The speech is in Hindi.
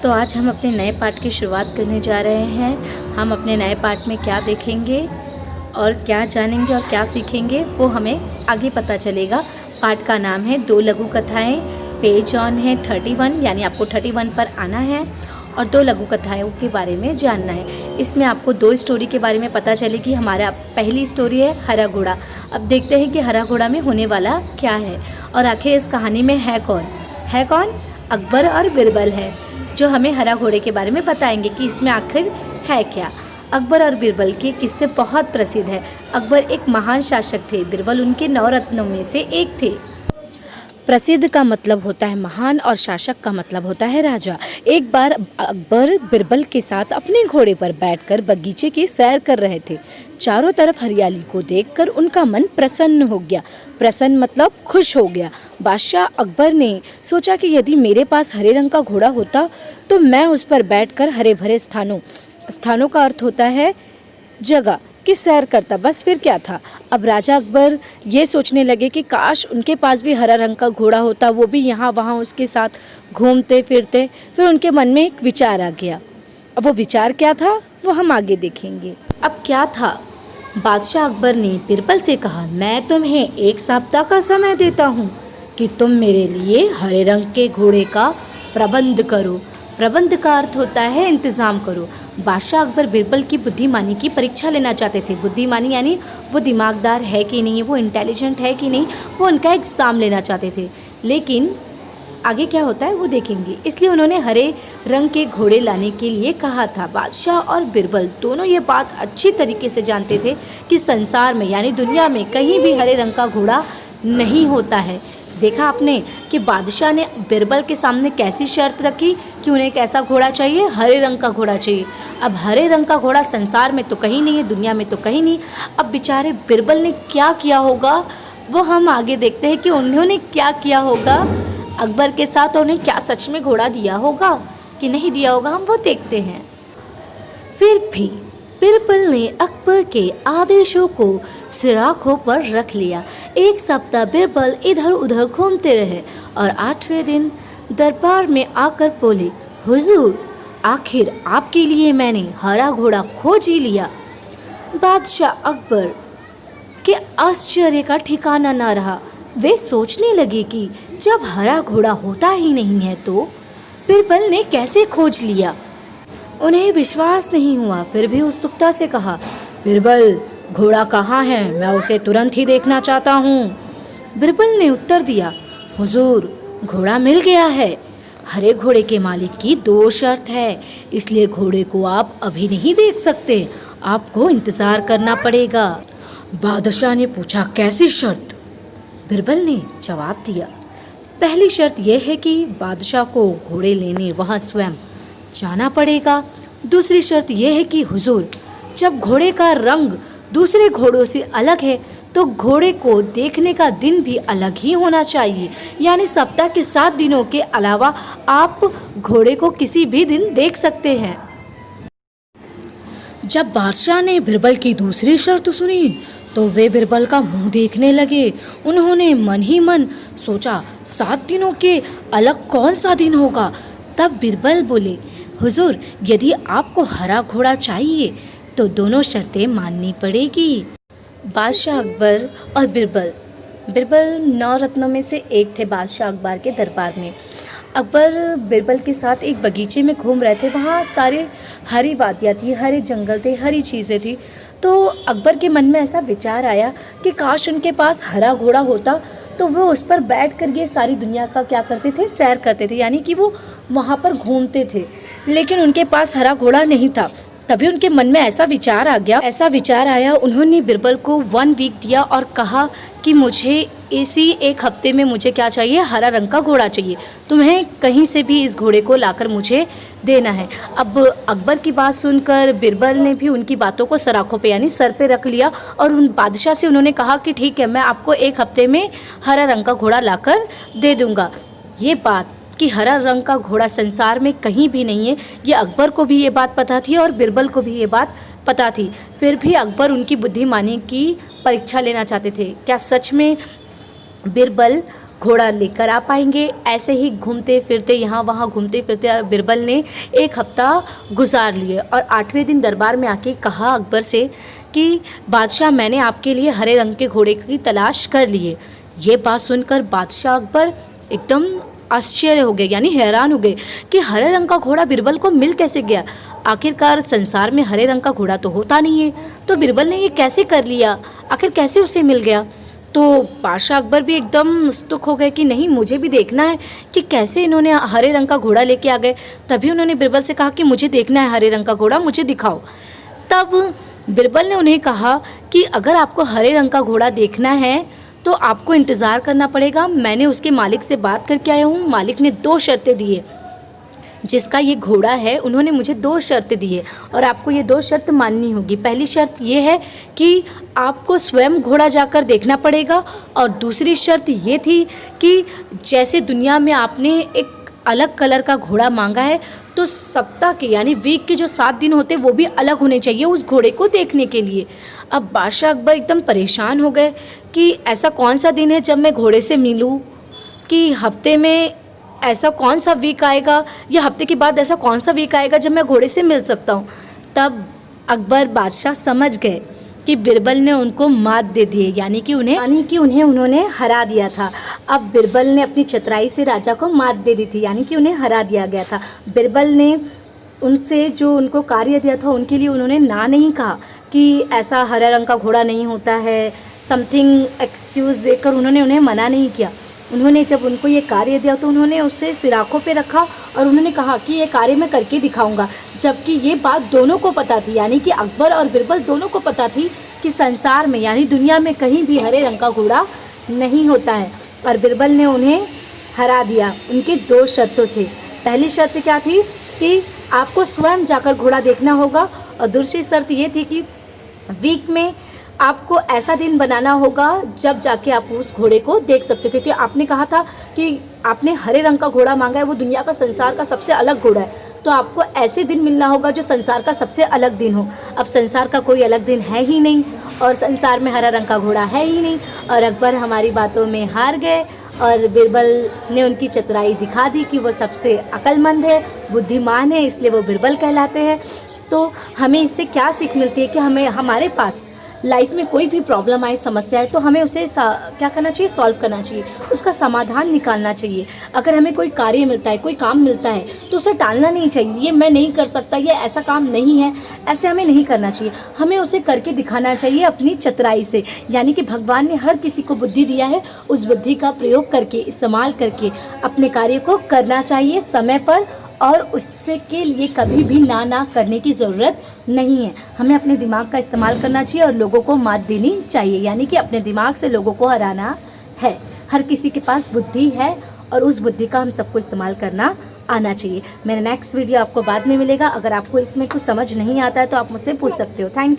तो आज हम अपने नए पाठ की शुरुआत करने जा रहे हैं। हम अपने नए पाठ में क्या देखेंगे और क्या जानेंगे और क्या सीखेंगे वो हमें आगे पता चलेगा। पाठ का नाम है दो लघु कथाएं। पेज ऑन है 31, यानी आपको 31 पर आना है और दो लघु कथाओं के बारे में जानना है। इसमें आपको दो स्टोरी के बारे में पता चलेगी। हमारा पहली स्टोरी है हरा घोड़ा। अब देखते हैं कि हरा घोड़ा में होने वाला क्या है और आखिर इस कहानी में है कौन? अकबर और बिरबल है, जो हमें हरा घोड़े के बारे में बताएंगे कि इसमें आखिर है क्या। अकबर और बिरबल के किस्से बहुत प्रसिद्ध है। अकबर एक महान शासक थे, बिरबल उनके 9 रत्नों में से एक थे। प्रसिद्ध का मतलब होता है महान और शासक का मतलब होता है राजा। एक बार अकबर बिरबल के साथ अपने घोड़े पर बैठकर बगीचे की सैर कर रहे थे। चारों तरफ हरियाली को देखकर उनका मन प्रसन्न हो गया। प्रसन्न मतलब खुश हो गया। बादशाह अकबर ने सोचा कि यदि मेरे पास हरे रंग का घोड़ा होता तो मैं उस पर बैठकर हरे भरे स्थानों का अर्थ होता है जगह की सैर करता। बस फिर क्या था। अब राजा अकबर ये सोचने लगे कि काश उनके पास भी हरा रंग का घोड़ा होता, वो भी यहाँ वहाँ उसके साथ घूमते फिरते। फिर उनके मन में एक विचार आ गया। अब वो विचार क्या था वो हम आगे देखेंगे। अब क्या था, बादशाह अकबर ने बिरबल से कहा, मैं तुम्हें 1 सप्ताह का समय देता हूँ कि तुम मेरे लिए हरे रंग के घोड़े का प्रबंध करो। प्रबंध का अर्थ होता है इंतज़ाम करो। बादशाह अकबर बिरबल की बुद्धिमानी की परीक्षा लेना चाहते थे। बुद्धिमानी यानी वो दिमागदार है कि नहीं, वो इंटेलिजेंट है कि नहीं, वो उनका एग्ज़ाम लेना चाहते थे। लेकिन आगे क्या होता है वो देखेंगे। इसलिए उन्होंने हरे रंग के घोड़े लाने के लिए कहा था। बादशाह और बिरबल दोनों ये बात अच्छी तरीके से जानते थे कि संसार में यानी दुनिया में कहीं भी हरे रंग का घोड़ा नहीं होता है। देखा आपने कि बादशाह ने बिरबल के सामने कैसी शर्त रखी कि उन्हें कैसा घोड़ा चाहिए, हरे रंग का घोड़ा चाहिए। अब हरे रंग का घोड़ा संसार में तो कहीं नहीं है, दुनिया में तो कहीं नहीं। अब बेचारे बिरबल ने क्या किया होगा वो हम आगे देखते हैं कि उन्होंने क्या किया होगा अकबर के साथ। उन्हें क्या सच में घोड़ा दिया होगा कि नहीं दिया होगा, हम वो देखते हैं। फिर भी बिरबल ने अकबर के आदेशों को सिराखों पर रख लिया। 1 सप्ताह बिरबल इधर उधर घूमते रहे और 8वें दिन दरबार में आकर बोले, हुजूर, आखिर आपके लिए मैंने हरा घोड़ा खोज ही लिया। बादशाह अकबर के आश्चर्य का ठिकाना न रहा। वे सोचने लगे कि जब हरा घोड़ा होता ही नहीं है तो बिरबल ने कैसे खोज लिया। उन्हें विश्वास नहीं हुआ। फिर भी उत्सुकता से कहा, बिरबल, घोड़ा कहाँ है? मैं उसे तुरंत ही देखना चाहता हूँ। बिरबल ने उत्तर दिया, हुजूर, घोड़ा मिल गया है। हरे घोड़े के मालिक की 2 शर्त है, इसलिए घोड़े को आप अभी नहीं देख सकते, आपको इंतज़ार करना पड़ेगा। बादशाह ने पूछा, कैसी शर्त? बिरबल ने जवाब दिया, पहली शर्त यह है कि बादशाह को घोड़े लेने वहाँ स्वयं जाना पड़ेगा। दूसरी शर्त यह है कि हुजूर, जब घोड़े का रंग दूसरे घोड़ों से अलग है तो घोड़े को देखने का दिन भी अलग ही होना चाहिए, यानी सप्ताह के 7 दिनों के अलावा आप घोड़े को किसी भी दिन देख सकते हैं। जब बादशाह ने बिरबल की दूसरी शर्त सुनी तो वे बिरबल का मुंह देखने लगे। उन्होंने मन ही मन सोचा, 7 दिनों के अलग कौन सा दिन होगा। तब बिरबल बोले, हुजूर, यदि आपको हरा घोड़ा चाहिए तो दोनों शर्तें माननी पड़ेगी। बादशाह अकबर और बिरबल 9 रत्नों में से एक थे। बादशाह अकबर के दरबार में अकबर बिरबल के साथ एक बगीचे में घूम रहे थे। वहाँ सारे हरी वादियाँ थी, हरे जंगल थे, हरी चीज़ें थी। तो अकबर के मन में ऐसा विचार आया कि काश उनके पास हरा घोड़ा होता तो वो उस पर बैठ कर ये सारी दुनिया का क्या करते थे, सैर करते थे, यानी कि वो वहाँ पर घूमते थे। लेकिन उनके पास हरा घोड़ा नहीं था। तभी उनके मन में ऐसा विचार आया। उन्होंने बिरबल को 1 वीक दिया और कहा कि मुझे इसी 1 हफ्ते में मुझे क्या चाहिए, हरा रंग का घोड़ा चाहिए। तुम्हें कहीं से भी इस घोड़े को लाकर मुझे देना है। अब अकबर की बात सुनकर बिरबल ने भी उनकी बातों को सराखों पे यानी सर पे रख लिया और उन बादशाह से उन्होंने कहा कि ठीक है, मैं आपको 1 हफ्ते में हरा रंग का घोड़ा लाकर दे दूँगा। ये बात कि हरा रंग का घोड़ा संसार में कहीं भी नहीं है, ये अकबर को भी ये बात पता थी और बिरबल को भी ये बात पता थी। फिर भी अकबर उनकी बुद्धिमानी की परीक्षा लेना चाहते थे। क्या सच में बिरबल घोड़ा लेकर आ पाएंगे। ऐसे ही घूमते फिरते यहाँ वहाँ घूमते फिरते बिरबल ने एक हफ्ता गुजार लिए और 8वें दिन दरबार में आके कहा अकबर से कि बादशाह, मैंने आपके लिए हरे रंग के घोड़े की तलाश कर लिए। ये बात सुनकर बादशाह अकबर एकदम आश्चर्य हो गए, यानी हैरान हो गए कि हरे रंग का घोड़ा बिरबल को मिल कैसे गया। आखिरकार संसार में हरे रंग का घोड़ा तो होता नहीं है, तो बिरबल ने ये कैसे कर लिया, आखिर कैसे उसे मिल गया। तो बादशाह अकबर भी एकदम उत्सुक हो गए कि नहीं, मुझे भी देखना है कि कैसे इन्होंने हरे रंग का घोड़ा लेके आ गए। तभी उन्होंने बिरबल से कहा कि मुझे देखना है हरे रंग का घोड़ा, मुझे दिखाओ। तब बिरबल ने उन्हें कहा कि अगर आपको हरे रंग का घोड़ा देखना है तो आपको इंतज़ार करना पड़ेगा। मैंने उसके मालिक से बात करके आया हूँ। मालिक ने 2 शर्तें दी है, जिसका ये घोड़ा है उन्होंने मुझे 2 शर्तें दी है और आपको ये 2 शर्त माननी होगी। पहली शर्त ये है कि आपको स्वयं घोड़ा जाकर देखना पड़ेगा और दूसरी शर्त ये थी कि जैसे दुनिया में आपने एक अलग कलर का घोड़ा मांगा है, तो सप्ताह के यानी वीक के जो 7 दिन होते वो भी अलग होने चाहिए उस घोड़े को देखने के लिए। अब बादशाह अकबर एकदम परेशान हो गए कि ऐसा कौन सा दिन है जब मैं घोड़े से मिलूं, कि हफ्ते में ऐसा कौन सा वीक आएगा या हफ्ते के बाद ऐसा कौन सा वीक आएगा जब मैं घोड़े से मिल सकता हूँ। तब अकबर बादशाह समझ गए कि बिरबल ने उनको मात दे दी है, यानी कि उन्हें उन्होंने हरा दिया था। अब बिरबल ने अपनी चतुराई से राजा को मात दे दी थी, यानी कि उन्हें हरा दिया गया था। बिरबल ने उनसे जो उनको कार्य दिया था उनके लिए उन्होंने ना नहीं कहा कि ऐसा हरा रंग का घोड़ा नहीं होता है, समथिंग एक्सक्यूज़ देकर उन्होंने उन्हें मना नहीं किया। उन्होंने जब उनको ये कार्य दिया तो उन्होंने उसे सिराखों पे रखा और उन्होंने कहा कि ये कार्य मैं करके दिखाऊंगा। जबकि ये बात दोनों को पता थी, यानी कि अकबर और बिरबल दोनों को पता थी कि संसार में यानी दुनिया में कहीं भी हरे रंग का घोड़ा नहीं होता है। और बिरबल ने उन्हें हरा दिया उनकी 2 शर्तों से। पहली शर्त क्या थी कि आपको स्वयं जाकर घोड़ा देखना होगा और दूसरी शर्त ये थी कि वीक में आपको ऐसा दिन बनाना होगा जब जाके आप उस घोड़े को देख सकते हो, क्योंकि आपने कहा था कि आपने हरे रंग का घोड़ा मांगा है, वो दुनिया का संसार का सबसे अलग घोड़ा है, तो आपको ऐसे दिन मिलना होगा जो संसार का सबसे अलग दिन हो। अब संसार का कोई अलग दिन है ही नहीं और संसार में हरा रंग का घोड़ा है ही नहीं। और अकबर हमारी बातों में हार गए और बिरबल ने उनकी चतुराई दिखा दी कि वो सबसे अक्लमंद है, बुद्धिमान है, इसलिए वो बिरबल कहलाते हैं। तो हमें इससे क्या सीख मिलती है कि हमें हमारे पास लाइफ में कोई भी प्रॉब्लम आए, समस्या है, तो हमें उसे क्या करना चाहिए, सॉल्व करना चाहिए, उसका समाधान निकालना चाहिए। अगर हमें कोई कार्य मिलता है, कोई काम मिलता है, तो उसे टालना नहीं चाहिए, ये मैं नहीं कर सकता, ये ऐसा काम नहीं है, ऐसे हमें नहीं करना चाहिए। हमें उसे करके दिखाना चाहिए अपनी चतुराई से, यानी कि भगवान ने हर किसी को बुद्धि दिया है, उस बुद्धि का प्रयोग करके, इस्तेमाल करके अपने कार्य को करना चाहिए समय पर, और उससे के लिए कभी भी ना करने की ज़रूरत नहीं है। हमें अपने दिमाग का इस्तेमाल करना चाहिए और लोगों को मात देनी चाहिए, यानी कि अपने दिमाग से लोगों को हराना है। हर किसी के पास बुद्धि है और उस बुद्धि का हम सबको इस्तेमाल करना आना चाहिए। मेरा नेक्स्ट वीडियो आपको बाद में मिलेगा। अगर आपको इसमें कुछ समझ नहीं आता है तो आप मुझसे पूछ सकते हो। Thank you.